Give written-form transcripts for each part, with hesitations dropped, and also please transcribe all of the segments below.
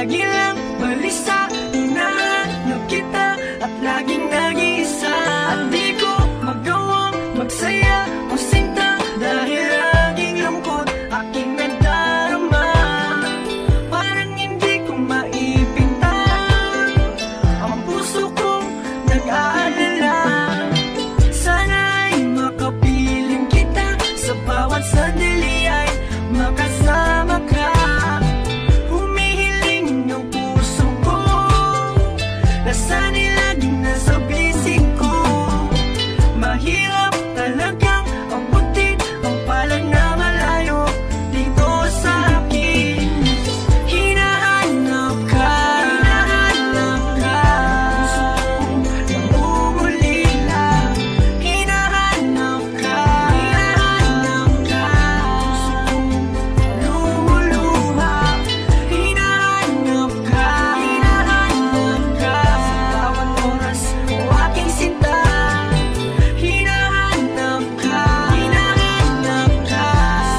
lagi lang balisa. Hinahanap kita at laging nag-iisa. At di ko magawang magsaya o sinta dahil laging lungkot aking nadarama. Parang hindi ko maipinta ang puso kong nag-aalala. Sana ay makapiling kita, sa bawat sandali ay makasama ka. Humihiling ng puso ko, nasana'y laging nasa bisig ko. Mahirap talagang abutin ang palad na malayo dito sa akin. Hinahanap ka, hinahanap ka. Puso kong nangungulila. Hinahanap ka, hinahanap ka. Puso kong lumuluha. Hinahanap ka, hinahanap ka. Sa bawat oras o aking sinta. Hinahanap ka, hinahanap ka.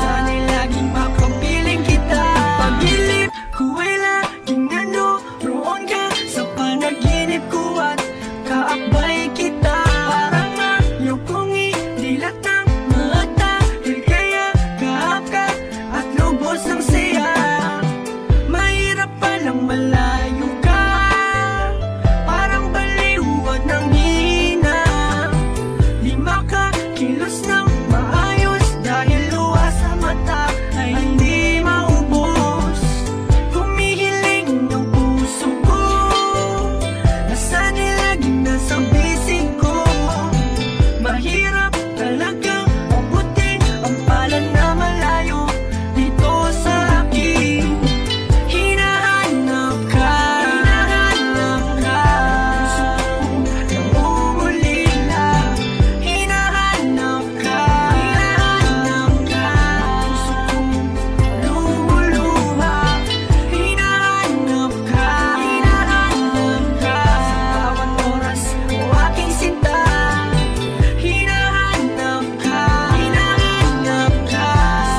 Sana'y laging makapiling kita. Pag-ilip ko ay laging nandoon ka sa panaginip ko at kaakbay kita. Parang ayaw kong idilat ang mata dahil kaya kahap ka at lubos ng saya. Mahirap palang malayo ka, parang baliwag ng hina. Di makakilos ng maayos dahil luha sa mata ay hindi maubos. Humihiling ng puso ko, nasana'y laging nasa bisig ko. Mahirap talagang abutin ang palad na malayo dito sa akin. Hinahanap ka, hinahanap ka. Puso kong nangungulila. Hinahanap ka, hinahanap ka. Puso kong lumuluha. Hinahanap ka, hinahanap ka. Sa bawat oras o aking sinta. Hinahanap ka, hinahanap ka.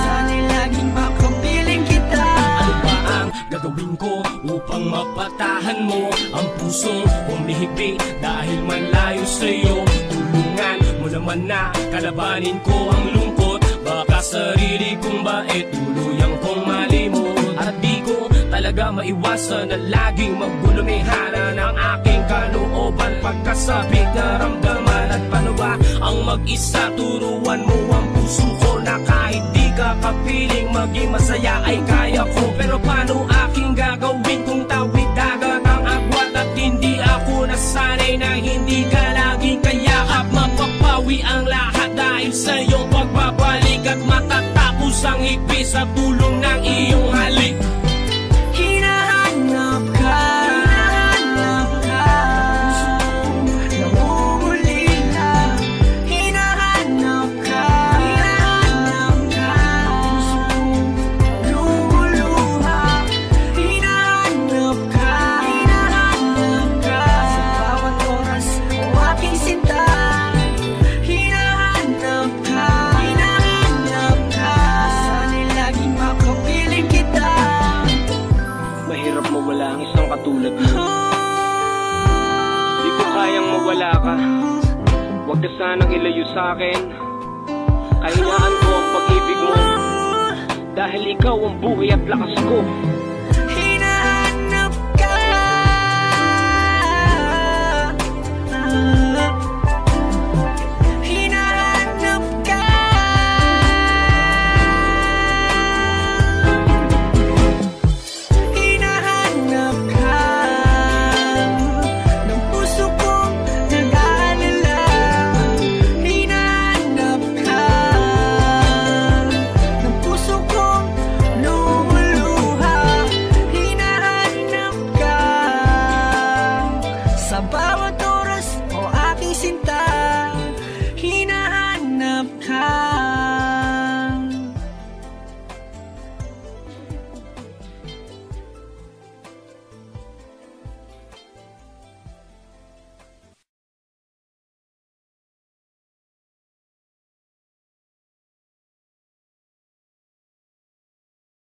Sana'y laging makapiling kita. Ano ba ang gagawin ko upang mapatahan mo ang pusong humihigpit dahil malayo sa'yo? Tulungan mo naman na kalabanin ko ang lungkot. Baka sarili kong bait tuluyang kong malimot. At di ko talaga maiwasan na laging magbulumihara ng aking kalooban. Pagkasabik na ramdaman at paano ba ang mag-isa? Turuan mo ang puso ko na kahit di ka kapiling maging masaya ay kaya ko. Pero paano aking gagawin kung tawid dagat ang agwat at hindi ako nasanay na hindi ka laging kayakap? Mapapawi ang lahat dahil sa iyong pagbabalik at matatapos ang higpit sa tulong ng iyong halik. Hinahanap ka, hinahanap ka. Puso kong nangungulila. Hinahanap ka, hinahanap ka. Puso kong lumuluha. Hinahanap ka, hinahanap ka. Sa bawat oras o aking sinta. Hinahanap ka, hinahanap ka. Sana'y laging makapiling kita. Mahirap mawala ang isang katulad mo. Di ko kayang mawala ka. Huwag ka sanang ilayo sa'kin. Kahinaan ko ang pag-ibig mo dahil ikaw ang buhay at lakas ko.